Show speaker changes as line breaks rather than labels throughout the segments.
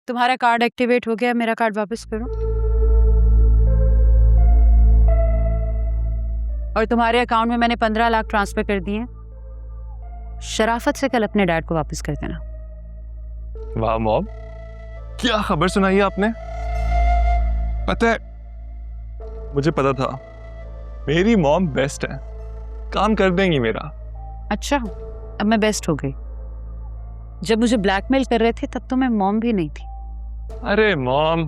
तुम्हारा card activate हो गया, मेरा कार्ड वापस करो। और तुम्हारे अकाउंट में मैंने 15 लाख ट्रांसफर कर दिए। शराफत से कल अपने डैड को वापस कर देना।
वाह मॉम, क्या खबर सुनाई है आपने। पता है, मुझे पता था मेरी मॉम बेस्ट है, काम कर देंगी मेरा।
अच्छा, अब मैं बेस्ट हो गई। जब मुझे ब्लैकमेल कर रहे थे तब तो मैं मॉम भी नहीं थी।
अरे मॉम,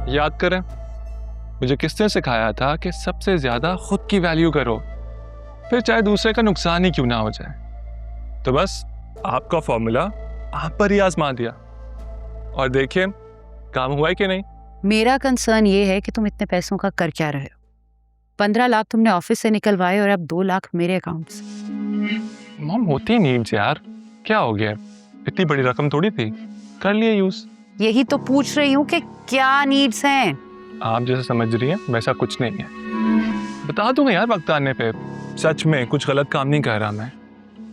याद करें, मुझे किसने सिखाया था कि सबसे ज्यादा खुद की वैल्यू करो, फिर चाहे दूसरे का नुकसान ही क्यों ना हो जाए। तो बस आपका फॉर्मूला आप पर ही आजमा दिया और देखिए काम हुआ है कि नहीं।
मेरा कंसर्न ये है कि तुम इतने पैसों का कर क्या रहे हो। 15 लाख तुमने ऑफिस से निकलवाए और अब 2 लाख मेरे अकाउंट से।
मॉम होती नीड्स यार, क्या हो गया, इतनी बड़ी रकम थोड़ी थी, कर लिए यूज।
यही तो पूछ रही हूँ कि क्या नीड्स हैं।
आप जैसा समझ रही हैं वैसा कुछ नहीं है, बता दूंगा यार वक्त आने पे। सच में कुछ गलत काम नहीं कर रहा मैं,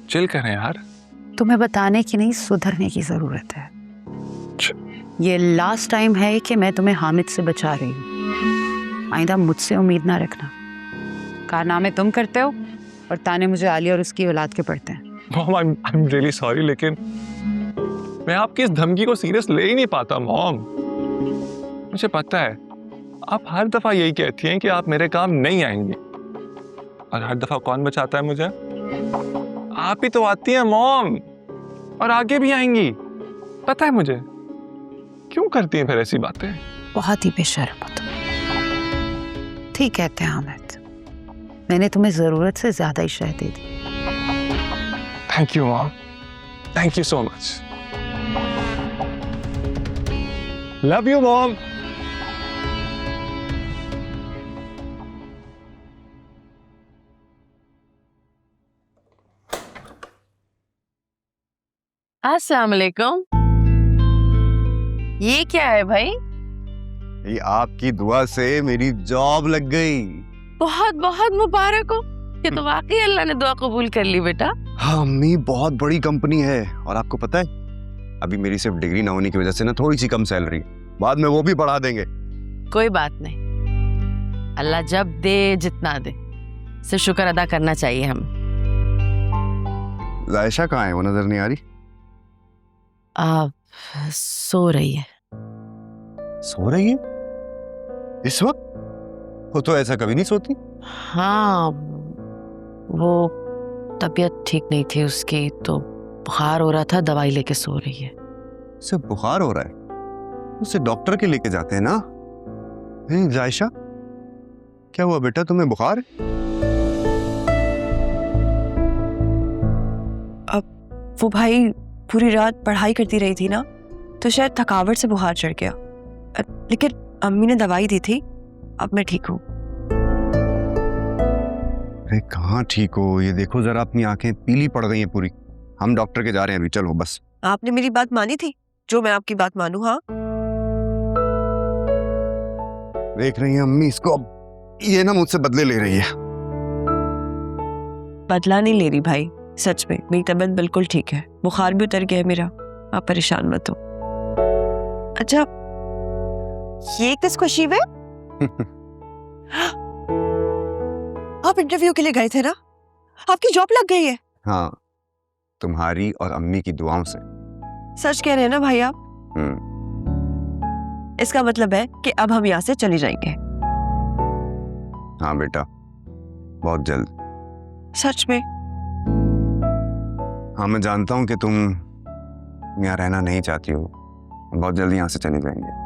चिल करें यार।
तुम्हें बताने की नहीं, सुधरने की जरूरत है। ये लास्ट टाइम है कि मैं तुम्हें हामिद से बचा रही हूँ। आइंदा मुझसे उम्मीद ना रखना। कारनामे तुम करते हो और ताने मुझे आलिया और उसकी औलाद के पड़ते हैं।
Mom I am really sorry, लेकिन मैं आपकी इस धमकी को सीरियस ले ही नहीं पाता मॉम। मुझे पता है आप हर दफा यही कहती हैं कि आप मेरे काम नहीं आएंगे, और हर दफा कौन बचाता है मुझे? आप ही तो आती हैं मॉम, और आगे भी आएंगी। पता है मुझे, क्यों करती हैं फिर ऐसी बातें?
बहुत ही बेशर्म हो तुम। ठीक कहते हैं हामिद, मैंने तुम्हें जरूरत से ज्यादा ही शय दे दी।
Thank you mom, thank you so much. Love you mom.
अस्सलाम वालेकुम। ये क्या है भाई?
ये आपकी दुआ से मेरी जॉब लग गई।
बहुत बहुत मुबारक हो। ये तो वाकई अल्लाह ने दुआ कबूल कर ली बेटा।
हाँ अम्मी, बहुत बड़ी कंपनी है, और आपको पता है अभी मेरी सिर्फ डिग्री ना होने की वजह से ना थोड़ी सी कम सैलरी, बाद में वो भी बढ़ा देंगे।
कोई बात नहीं, अल्लाह जब दे जितना दे, सिर्फ शुक्र अदा करना चाहिए हम।
जायशा कहाँ है, वो नजर नहीं आ रही।
आप सो रही है।
सो रही है इस वक्त? वो तो ऐसा कभी नहीं सोती।
हाँ, वो तबीयत ठीक नहीं थी उसकी, तो बुखार हो रहा था, दवाई लेके सो रही है।
उसे बुखार हो रहा है, उसे डॉक्टर के लेके जाते हैं ना। जायशा, क्या हुआ बेटा, तुम्हें बुखार है?
अब वो भाई पूरी रात पढ़ाई करती रही थी ना, तो शायद थकावट से बुखार चढ़ गया। लेकिन अम्मी ने दवाई दी थी, अब मैं ठीक हूँ।
अरे कहाँ ठीक हो, ये देखो जरा, अपनी आंखें पीली पड़ गई हैं पूरी। हम डॉक्टर के जा रहे हैं अभी, चलो बस।
आपने मेरी बात मानी थी, जो मैं आपकी बात मानूं। हाँ,
देख रही हैं अम्मी इसको, अब ये ना मुझसे बदले ले रही है।
बदला नहीं ले रही भाई, सच में मेरी तबीयत बिल्कुल ठीक है, बुखार भी उतर गया है मेरा, आप परेशान मत हो। अच्छा, ये किस खुशी में? आप इंटरव्यू के लिए गए थे ना, आपकी जॉब लग गई है।
हाँ, तुम्हारी और अम्मी की दुआओं से।
सच कह रहे हैं ना भाई आप? इसका मतलब है कि अब हम यहाँ से चले जाएंगे।
हाँ बेटा, बहुत जल्द।
सच में?
हाँ, मैं जानता हूँ कि तुम यहाँ रहना नहीं चाहती हो, बहुत जल्दी यहाँ से चले जाएंगे।